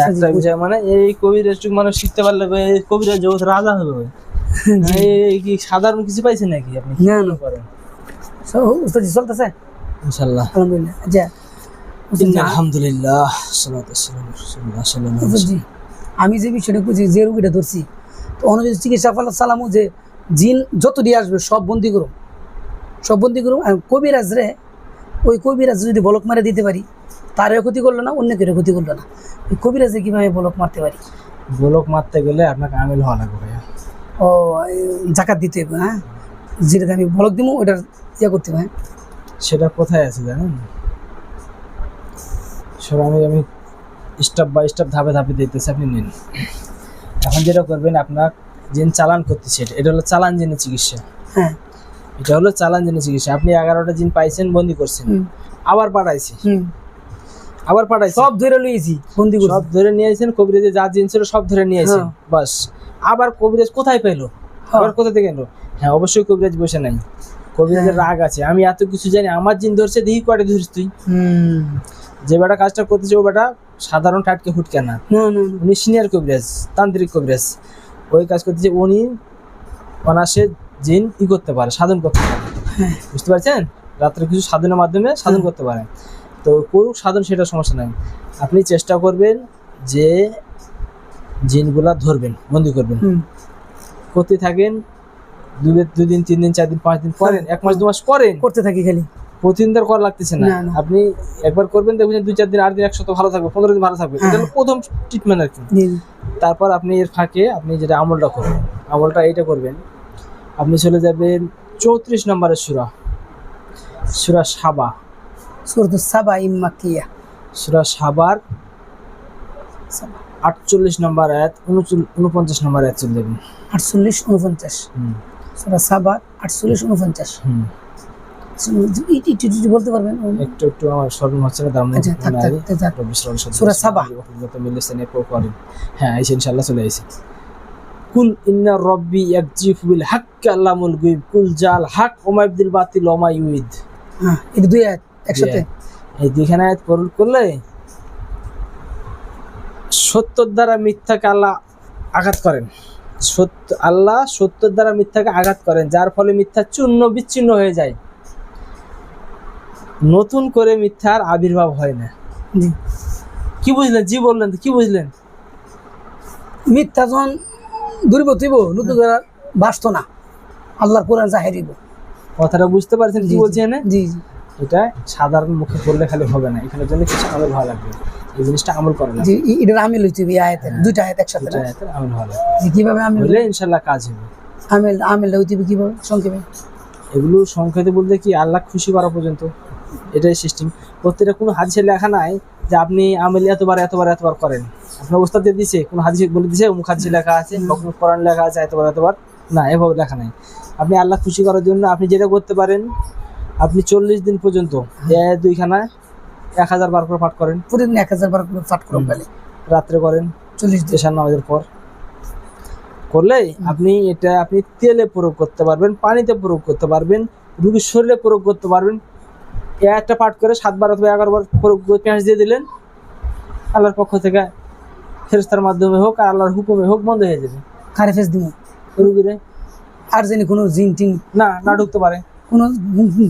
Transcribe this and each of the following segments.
একটা বিষয় মানে এই কবিরাজ মানুষ শিখতে পারলে এই কবিরাজ জগৎ রাজা হবে। এই কি সাধারণ কিছু পাইছেন নাকি আপনি? না না করেন উস্তাদ জি চলতেছে ইনশাআল্লাহ আলহামদুলিল্লাহ। আচ্ছা আলহামদুলিল্লাহ সালাতু ওয়াসসালামু আলা রাসূলিল্লাহ। জি আমি যে বিষয়টা বুঝি যে রোগীটা ধরছি তো অনুযায়ী চিকিৎসা ফল সালামু যে জিন যত দিয়ে আসবে সব বন্দি করুন, সব বন্দি করুন। আর কবিরাজ রে ওই কবিরাজ যদি বলক মারে দিতে পারি তারও ক্ষতি করলো না, অন্য কেউ ক্ষতি করলো না। ওই কবিরাজে কীভাবে বলক মারতে পারি? বলক মারতে গেলে আপনাকে আমিল হওয়া লাগবে ভাইয়া। ও জাকাত দিতে হবে, হ্যাঁ যেটাতে আমি বলক দিব ওটার ইয়ে করতে হবে। সেটা কোথায় আছে জানেন? সব আমি স্টেপ বাই স্টেপ ধাপে ধাপে দিতেছি, আপনি নিন। এখন যেটা করবেন, আপনার জিন চালান করতেছে, এটা হলো চালান জিনের চিকিৎসা। হ্যাঁ এটা হলো চালান জিনের চিকিৎসা। আপনি 11টা জিন পাইছেন, বন্দি করছেন, আবার পাঠাইছি, আবার পাঠাইছি, সব ধরে লইছি, বন্দি করে সব ধরে নিয়ে আইছেন। কবিরাজে যা জিন ছিল সব ধরে নিয়ে আইছেন, বাস। আবার কবিরাজ কোথায় পেলো? আবার কোথা থেকে এলো? হ্যাঁ অবশ্যই কবিরাজ বসে নাই, কবিরাজের রাগ আছে। আমি এত কিছু জানি, আমার জিন ধরছে, দেখি কয়টা ধরিস তুই। যে বেটা কাজটা করতেছে ও বেটা সাধারণ টাটকে ফুটকে না, উনি সিনিয়র কবিরাজ, তান্ত্রিক কবিরাজ। ওই কাজ করতেছে, উনি অনাসে জিন করতে পারে, সাধন করতে পারে, বুঝতে পারছেন? রাত্রে কিছু সাধনের মাধ্যমে সাধন করতে পারে। তো করুক সাধন, সেটা সমস্যা নাই। আপনি চেষ্টা করবেন যে জিনগুলা ধরবেন, বন্দি করবেন, করতে থাকেন। 2 দিন 3 দিন 4 দিন 5 দিন করেন, 1 মাস 2 মাস করেন, করতে থাকি খালি। প্রতিদিন তো করা লাগতেছে না। আপনি একবার করবেন, দেখবেন 2-4 দিন 8 দিন 1 সপ্তাহ ভালো থাকবে, 15 দিন ভালো থাকবে। এটা হলো প্রথম ট্রিটমেন্ট আর কি। তারপর আপনি এর ফাঁকে আপনি যেটা আমলটা করবেন, আমলটা এইটা করবেন। আপনি চলে যাবেন 34 নম্বরের সূরা, সূরা সাবা, সূরাতুস সাবা মাক্কিয়া, সূরা সাবার 48 নম্বর আয়াত, 49 নম্বর আয়াত চলে যাবেন। 48 49 সূরা সাবা 48 49। একটু বলতে পারবেন? একটু আমার স্মরণ হচ্ছে না, দাম সূরা সাবা। হ্যাঁ আইছে, ইনশাআল্লাহ চলে আইছে। কুল ইন্না রাব্বি ইয়াকজিফু বিল হাক্কি আল্লামুল গায়ব কুল জাল হক ওয়া মা ইবদিল বাতিল ওয়া মা ইউইদ। হ্যাঁ এই দুই আয়াত একসাথে, এই দুইখানা আয়াত পড়ল করলে সত্যর দ্বারা মিথ্যাকে আল্লাহ আঘাত করেন। আল্লাহ সত্যের দ্বারা মিথ্যাকে আঘাত করেন, যার ফলে মিথ্যা চূর্ণ বিচ্ছিন্ন হয়ে যায়, নতুন করে মিথ্যার আবির্ভাব হয় না। কি বুঝলেন? জি বললেন তো, কি বুঝলেন? মিথ্যা যখন দূরীভূত হইব, নতুন করে বাসত না, আল্লাহর কোরআন জাহির হইব। কথাটা বুঝতে পারছেন কি বলছি? জি জি। এটা সাধারণ মুখে বললে খালি হবে না, এখানে জন্য কিছু আমল ভালো লাগবে। এই জিনিসটা আমল করে না, জি এটার আমিল হইতে হবে। এই আয়াতের দুইটা আয়াত একসাথে, দুইটা আয়াতের আমল ভালো। জি কিভাবে আমিল হলে ইনশাআল্লাহ কাজ হবে। আমিল হইতে হবে কিভাবে সংক্ষেপে? এগুলো সংক্ষেপে বলতে কি, আল্লাহ খুশি করা পর্যন্ত, এটাই সিস্টেম। প্রত্যেকটা কোনো হাদিসে লেখা নাই যে আপনি আমিল এতবার এতবার এতবার করেন। আপনার ওস্তাদ দিয়ে দিছে, কোনো হাদিসে বলে দিছে অমুক হাদিসে লেখা আছে, কোনো কোরআন লেখা আছে এতবার এতবার, না এভাবে লেখা নাই। আপনি আল্লাহ খুশি করার জন্য আপনি যেটা করতে পারেন, আপনি 40 দিন পর্যন্ত দুইখানা 1000 বার করে পাঠ করেন, প্রতিদিন 1000 বার করে পাঠ করেন, রাত্রে করেন 40 দিন এশার নামাজের পর করলে আপনি এটা আপনি তেলে প্রয়োগ করতে পারবেন, পানিতে প্রয়োগ করতে পারবেন, রোগীর শরীরে প্রয়োগ করতে পারবেন। একটা পাঠ করে 7 বার অথবা 11 বার প্রয়োগ করে পেঁয়াজ দিয়ে দিলেন, আল্লাহর পক্ষ থেকে ফেরেশতার মাধ্যমে হোক আর আল্লাহর হুকুমে হোক বন্ধ হয়ে যাবে। কারে ফেস দিব রোগীরে? আর জানি কোনো জিন টিন না ঢুকতে পারে,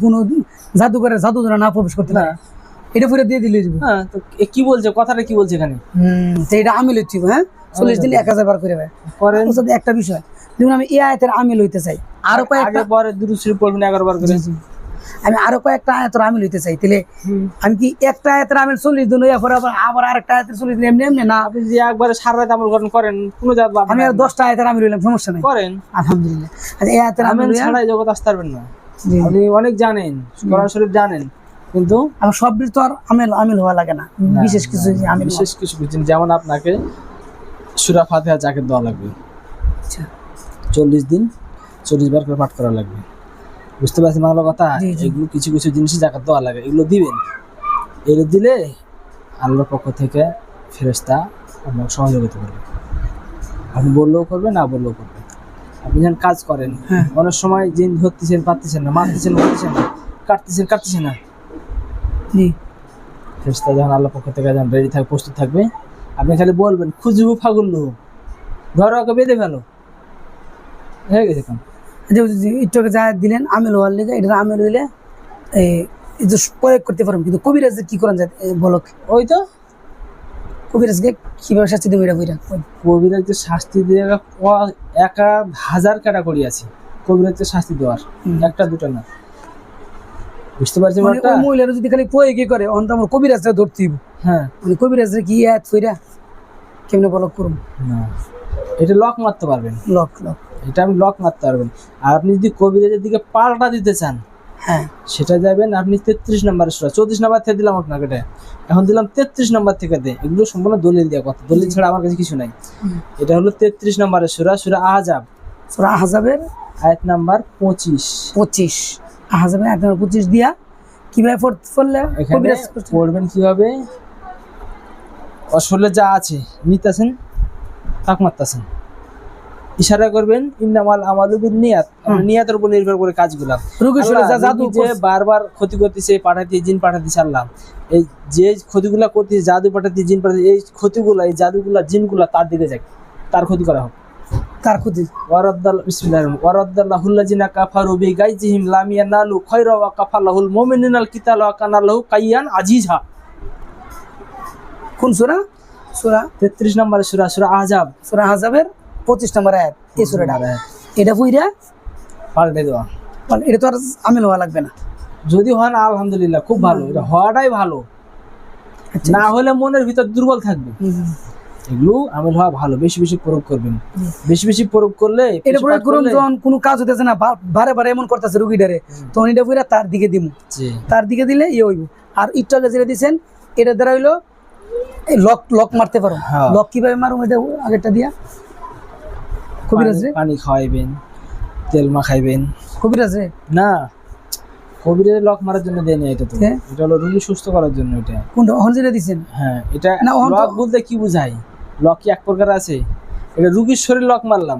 কোনো জাদু ধরা না প্রবেশ করতে পারে, এটা পুরো দিয়ে দিলে যাবে। হ্যাঁ তো কি বলছে, কথাটা কি বলছে এখানে? তো এটা আমিল হচ্ছে, হ্যাঁ 40 দিন 1000 বার করে করেন। একটা বিষয়, যেমন আমি এই আয়াতের আমিল হইতে চাই, আরো কয়েকটা পরে দুরূদ শরীফ পড়বেন 11 বার করে। আমি আরো কয়েকটা আয়াতের আমিল হইতে চাই, তাহলে আমি কি একটা আয়াতের আমিল 40 দিন হইয়া পরে আবার আরেকটা আয়াতের 40 দিন এমনি এমনি না? আপনি যে একবারে সারা রাত আমল করেন কোনো আমি আর 10টা আয়াতের আমিল হইলাম, সমস্যা নাই, করেন আলহামদুলিল্লাহ। আচ্ছা এই আয়াতের আমিল ছাড়াই জগৎ আসতে পারবেন না। আপনি অনেক জানেন, কোরআন শরীফ জানেন, কিন্তু আমার সব তো আর আমিল হওয়া লাগে না, বিশেষ কিছু আমিল, বিশেষ কিছু বুঝছেন। যেমন আপনাকে সূরা ফাতিহা জাকের দেওয়া লাগবে, আচ্ছা 40 দিন 40 বার করে পাঠ করা লাগবে, বুঝতে পারছেন বাংলা কথা? এগুলো কিছু কিছু জিনিসই জাকাত দেওয়া লাগে, এগুলো দিবেন। এগুলো দিলে আল্লাহর পক্ষ থেকে ফেরেশতা আপনাকে সহযোগিতা করবে। আপনি বললেও করবে, না বললেও করবে। আপনি যখন কাজ করেন, অনেক সময় জিন ধরতেছেন পারতেছেন না, মারতেছেন না, কাটতেছেন না, ফেরেশতা যখন আল্লাহর পক্ষ থেকে যখন রেডি থাকবে, প্রস্তুত থাকবে, আপনি খালি বলবেন খুঁজবু ফাগুল্লু, ধরো ওকে বেঁধে ফেলো, হয়ে গেছে কাম। যে একটু যা দিলেন আমেল হওয়ার লেগে, এটা আমেল হইলে এই এই যে প্রয়োগ করতে পারবেন, কিন্তু কবিরাজে কি করেন যায় বলক, ওই তো কবিরাজকে কিভাবে শাস্তি দেবে এটা কইরা? কবিরাজকে শাস্তি দিয়ে 1000 ক্যাটাগরি আছে কবিরাজকে শাস্তি দেওয়ার, একটা দুটো না, বুঝতে পারছি মানে ওই মহিলারা যদি খালি প্রয়োগই করে অন্ত আমার কবিরাজটা ধরতে হইব। হ্যাঁ, মানে কবিরাজরা কি এত কইরা কেমনে বলক করুম? না এটা লক মারতে পারবেন, লক লক এটা আমি লক মারতে পারবেন। আর আপনি যদি কবিরাজের দিকে পাল্টা দিতে চান, হ্যাঁ সেটা যাবেন আপনি 33 নম্বরের সূরা, 34 নম্বর থেকে দিলাম আপনাকে, এটা এখন দিলাম 33 নম্বর থেকে দে। এগুলো সম্পূর্ণ দলিল দেওয়া কথা, দলিল ছাড়া আমার কাছে কিছু নাই। এটা হলো 33 নম্বরের সূরা, সূরা আহজাব, সূরা আহজাবের আয়াত নাম্বার 25। 25 আহজাবের আয়াত নাম্বার 25 দিয়া কিভাবে পড়লে এখানে কবিরাজ পড়বেন কিভাবে? আসলে যা আছে নিতেছেন, তাক মারতেছেন, ইশারা করবেন ইন্নামাল আমালু বিন্নিয়াত, আপনি নিয়তের উপর নির্ভর করে কাজগুলা। রোগীর শরীরে যা জাদু যে বারবার ক্ষতি করতেছে, পাঠাতে জিন পাঠাতেছে আল্লাহ, এই যে ক্ষতিগুলা করতেছে, জাদু পাঠাতে জিন পাঠাতে, এই ক্ষতিগুলা, এই জাদুগুলা, জিনগুলা তার দিকে যায়, তার ক্ষতি করা হোক। তার ক্ষতি ওয়ারাদ্দাল বিসমিল্লাহির ওয়ারাদ্দাল্লাহুল্লাযিনা কাফারু বিগাইজিহিম লাম ইয়ানালু খায়রা ওয়া কাফালাহুল মুমিনুনাল কিতাল ওয়া কানা লাহু কাইয়ান আজিজা। কোন সূরা? সূরা 33 নম্বরের সূরা, সূরা আহজাব, সূরা আহজাবের 25 নম্বর আয়াত। এই সূরাটা এটা কইরা পাল্টে দেওয়া। এটা তো আর আমিল হওয়া লাগবে না। যদি হয় না আলহামদুলিল্লাহ, খুব ভালো, এটা হওয়াটাই ভালো। আচ্ছা। না হলে মনের ভিতর দুর্বল থাকবে। এগুলো আমিল হওয়া ভালো, বেশি বেশি প্রয়োগ করবেন, বেশি বেশি প্রয়োগ করলে এটা প্রয়োগ করুন যখন কোনো কাজ হতেছে না, বারে বারে এমন করতেছে রুগীটারে, তখন এটা কইরা তার দিকে দিমু, তার দিকে দিলে ইয়ে হইব। আর একটু আগে যেটা দিচ্ছেন এটা দ্বারা হইলো লক লক মারতে পারো। লক কিভাবে মারুম এটা আগেরটা দিয়া? কবিরাজ রে পানি খাওয়াইবেন, তেল মাখাইবেন। কবিরাজ রে না, কবিরাজ লক মারার জন্য দেয় না, এটা তো এটা হলো রোগী সুস্থ করার জন্য। এটা কোনটা অহন যেটা দিচ্ছেন? হ্যাঁ, এটা লক বলতে কি বুঝাই? লক কি এক প্রকার আছে? এটা রোগীর শরীর লক মারলাম,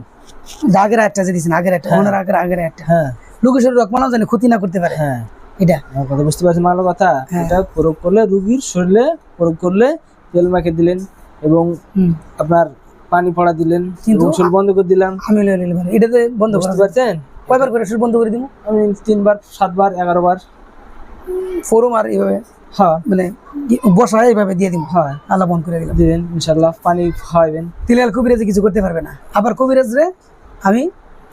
আগের একটা যে দিচ্ছেন, আগের একটা ওনার আগের একটা, হ্যাঁ রোগীর শরীর লক মারলাম জানি ক্ষতি না করতে পারে। হ্যাঁ, এটা আমার কথা বুঝতে পারছেন? মানলো কথা, এটা প্রয়োগ করলে রোগীর শরীরে প্রয়োগ করলে তেল মাখে দিলেন এবং আপনার পানি পড়া দিলেন, কিন্তু শরীর বন্ধ করে দিলাম। আমি এটাতে বন্ধ করতে পারছেন? কয়বার করে শরীর বন্ধ করে দিব? আমি 3 বার, 7 বার, 11 বার ফোরম আর এইভাবে, হ্যাঁ মানে বসা এইভাবে দিয়ে দিব। হ্যাঁ, আল্লাহ বন্ধ করে দিলাম, দিবেন ইনশাআল্লাহ। পানি খাওয়াবেন। তিলাল কবিরাজে কিছু করতে পারবে না। আবার কবিরাজ রে আমি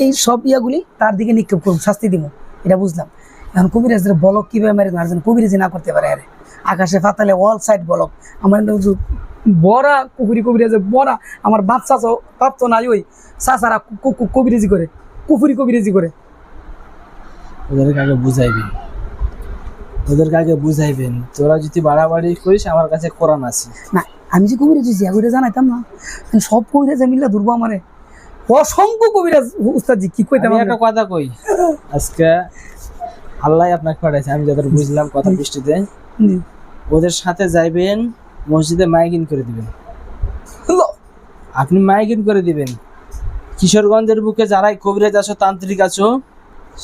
এই সব ইয়াগুলি তার দিকে নিক্ষেপ করব, শাস্তি দিব, এটা বুঝলাম। এখন কবিরাজ রে বলক কিভাবে মারি মারছেন, কবিরাজি না করতে পারে। আরে আকাশে পাতালে অল সাইড বলক, আমার বড়া কুকুরি কবিরাজে বড়া, আমার বাপ চাচা বাপ তো নাই, ওই চাচারা কবিরাজি করে, কুকুরি কবিরাজি করে। ওদেরকে আগে বুঝাইবেন, ওদেরকে আগে বুঝাইবেন, তোরা যদি বাড়াবাড়ি করিস আমার কাছে কোরআন আছে। না, আমি যে কবিরাজ হয়েছি এগুলো জানাইতাম না, সব কবিরাজ মিল্লা দুর্ব আমারে, অসংখ্য কবিরাজ উস্তাদজি কি কইতাম। আমি একটা কথা কই, আজকে আল্লাহ আপনাকে পাঠাইছে, আমি যাদের বুঝলাম কথা বৃষ্টিতে, ওদের সাথে যাইবেন, মসজিদে মাইকিং করে দিবেন। আপনি মাইকিং করে দিবেন, কিশোরগঞ্জের বুকে যারাই কবিরাজ আছো, তান্ত্রিক আছো,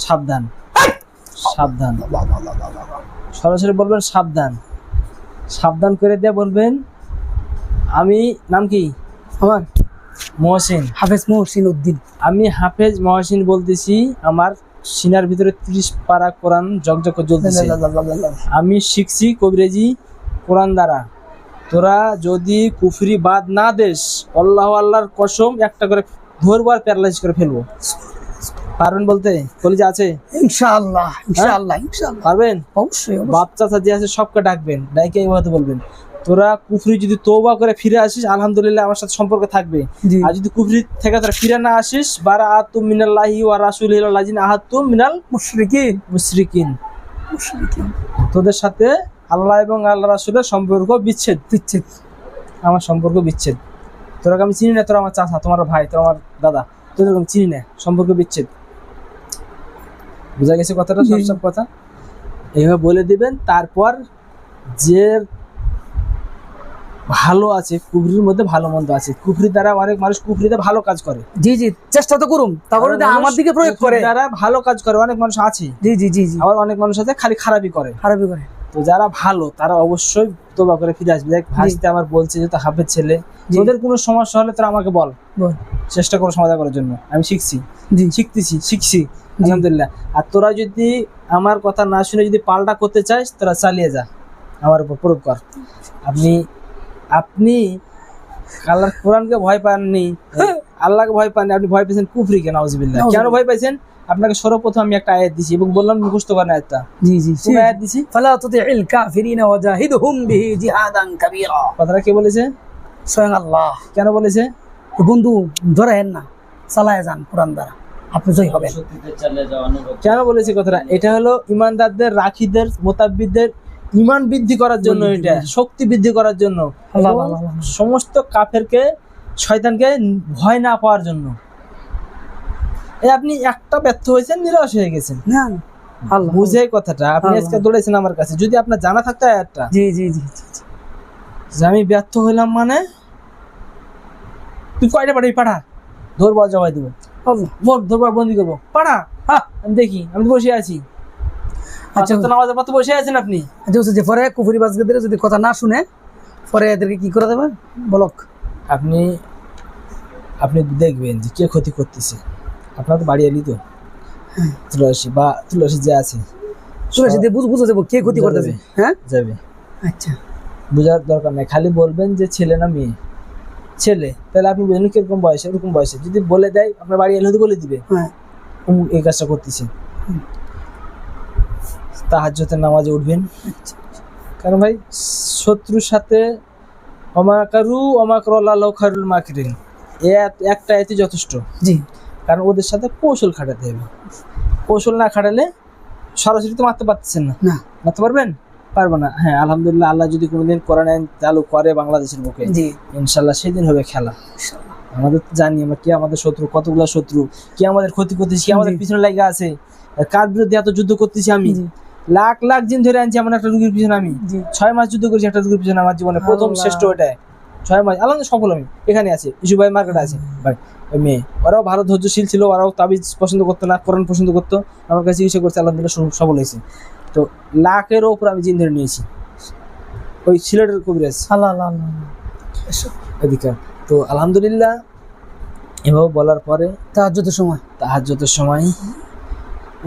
সাবধান সাবধান, সরাসরি বলবেন সাবধান, সাবধান করে দিয়ে বলবেন আমি, নাম কি আমার? মহসিন, হাফেজ মহসিন উদ্দিন। আমি হাফেজ মহসিন বলতেছি, আমার সিনার ভিতরে 30 পারা কোরআন ঝকঝক জ্বলতেছে। আমি শিখছি কবিরাজি কোরআন দ্বারা। তোরা যদি কুফরি বাদ না দেশ, আল্লাহর কসম একটা করে ধরবার প্যারালাইজ করে ফেলবো। পারবেন বলতে? কলিজা আছে? ইনশাআল্লাহ ইনশাআল্লাহ ইনশাআল্লাহ পারবেন? অবশ্যই। বাপ চাচা যে আছে সবকে ডাকবেন, ডাইকে এই কথা বলবেন, তোরা কুফরি যদি তওবা করে ফিরে আসিস আলহামদুলিল্লাহ আমার সাথে সম্পর্ক থাকবে। আর যদি কুফরি থেকে তোরা ফিরে না আসিস, বারাআতুম মিনাল্লাহি ওয়া রাসূলিহি ওয়াল্লাযিনা আহাদতুম মিনাল মুশরিকিন, তোদের সাথে আল্লাহ এবং আল্লাহ রাসূলের সম্পর্ক বিচ্ছেদ, আমার সম্পর্ক বিচ্ছেদ। তোরাকে আমি চিনি না, তোরা আমার চাচা, তোমার ভাই, তোরা আমার দাদা, তোদের আমি চিনি না, সম্পর্ক বিচ্ছেদ। বুঝা গেছে কথাটা? সব কথা এইভাবে বলে দিবেন। তারপর যে ভালো আছে, কুফরির মধ্যে ভালো মন্দ আছে, কুফরির দ্বারা অনেক মানুষ কুফরিতে ভালো কাজ করে। জি জি, চেষ্টা তো করুন, তারপরে আমার দিকে প্রয়োগ করে, দ্বারা ভালো কাজ করে অনেক মানুষ আছে। জি জি জি জি, আবার অনেক মানুষ আছে খালি খারাপই করে। তো যারা ভালো তারা অবশ্যই তোবা করে ফিরে আসবে। দেখ ভাসতে আমার বলছে যে তো হাফেজ ছেলে, তোদের কোনো সমস্যা হলে তোরা আমাকে বল, বল। চেষ্টা করো সমাধান করার জন্য। আমি শিখছি, জি শিখছি আলহামদুলিল্লাহ। আর তোরা যদি আমার কথা না শুনে যদি পাল্টা করতে চাস, তোরা চালিয়ে যা, আমার উপর প্রয়োগ কর। আপনি আপনি আল্লাহর কোরআনকে ভয় পাননি, আল্লাহকে ভয় পাননি, আপনি ভয় পেয়েছেন কুফরিকে, নাউজুবিল্লাহ। কেন ভয় পাইছেন? আপনাকে সর্বপ্রথম আমি একটা আয়াত দিছি এবং বললাম মুখস্থ করেন আয়াতটা। জি জি কোন আয়াত দিছি? ফালা তুতিল কাফিরিনা ওয়াজাহিদহুম বিহি জিহাদান কাবীরা। কথাটা কে বলেছে? স্বয়ং আল্লাহ। কেন বলেছে? তো বন্ধু ধরেন না, চালায় যান কোরআন দ্বারা, আপনি জয় হবেন। কেন বলেছে কথাটা? এটা হলো ইমানদারদের, রাখীদের, মোতাব্বিদের ইমান বৃদ্ধি করার জন্য, এটা শক্তি বৃদ্ধি করার জন্য, আল্লাহ এবং আল্লাহ আল্লাহ। সমস্ত কাফেরকে, শয়তানকে ভয় না পাওয়ার জন্য। এই আপনি একটা ব্যর্থ হয়েছেন, নিরাশ হয়ে গেছেন, না আল্লাহ বুঝে কথাটা আপনি আজকে দৌড়েছেন আমার কাছে। যদি আপনার জানা থাকতো আয়াতটা জি জি জি জি, জি। যে আমি ব্যর্থ হইলাম, মানে তুই কয়টা পাঠাবি, পাঠা, ধরবো জবাই দেবো, আল্লাহ। ধরবো বন্দি করবো, পাঠা, আমি দেখি, আমি তো বসে আছি। আচ্ছা তো নামাজের পর তো বসে আছেন আপনি। আচ্ছা হচ্ছে যে পরে কুফরি বাজগাদের যদি কথা না শুনে পরে এদেরকে কি করে দেবেন বলক। আপনি আপনি দেখবেন যে কে ক্ষতি করতেছে। আপনার তো বাড়ি এলি তো তুলসী বা তুলসী যে আছে, তুলসী দিয়ে বুঝে যাবো কে ক্ষতি করতেছে। হ্যাঁ যাবে, আচ্ছা বোঝার দরকার নেই, খালি বলবেন যে ছেলে না মেয়ে। ছেলে, তাহলে আপনি বুঝলেন কিরকম বয়সে, ওরকম বয়সে যদি বলে দেয়, আপনার বাড়ি এলে তো বলে দিবে হ্যাঁ এই কাজটা করতেছে। তাহাজ্জুদের নামাজে উঠবেন, কারণ ভাই শত্রুর সাথে অমাকরুল্লাহ খায়রুল মাকিরিন, একটা এতে যথেষ্ট। জি কারণ ওদের সাথে কৌশল খাটাতে হবে। কৌশল না খাটালে সরাসরি তো মারতে পারতেছেন না, না মারতে পারবেন? পারবো না। হ্যাঁ আলহামদুলিল্লাহ, আল্লাহ যদি কোনোদিন কোরআন আইন চালু করে বাংলাদেশের বুকে, জি ইনশাল্লাহ সেদিন হবে খেলা। আমাদের তো জানি আমরা কে আমাদের শত্রু, কতগুলো শত্রু, কে আমাদের ক্ষতি করতেছি, কে আমাদের পিছনে লাগা আছে, কার বিরুদ্ধে এত যুদ্ধ করতেছি। আমি লাখ লাখ দিন ধরে আনছি এমন একটা রুগীর পিছনে, আমি 6 মাস যুদ্ধ করেছি একটা রুগীর পিছনে, আমার জীবনে প্রথম শ্রেষ্ঠ ওটাই 6 মাস। আলহামদুলিল্লাহ সফল আমি। এখানে আছে ইস্যু ভাই, মার্কেটে আছে ভাই, ওই মেয়ে, ওরাও ভালো ধৈর্যশীল ছিল, ওরাও তাবিজ পছন্দ করতো না, কোরআন পছন্দ করতো, আমার কাছে চিকিৎসা করছে, আলহামদুলিল্লাহ সফল হয়েছে। তো লাখের ওপর আমি জিন ধরে নিয়েছি, ওই সিলেটের কবিরাজ আল্লাহ আল্লাহ আল্লাহ। এদিকে। তো আলহামদুলিল্লাহ এভাবে বলার পরে তাহাজ্জুদের সময়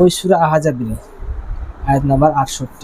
ওই সূরা আহজাব আয়াত নাম্বার 68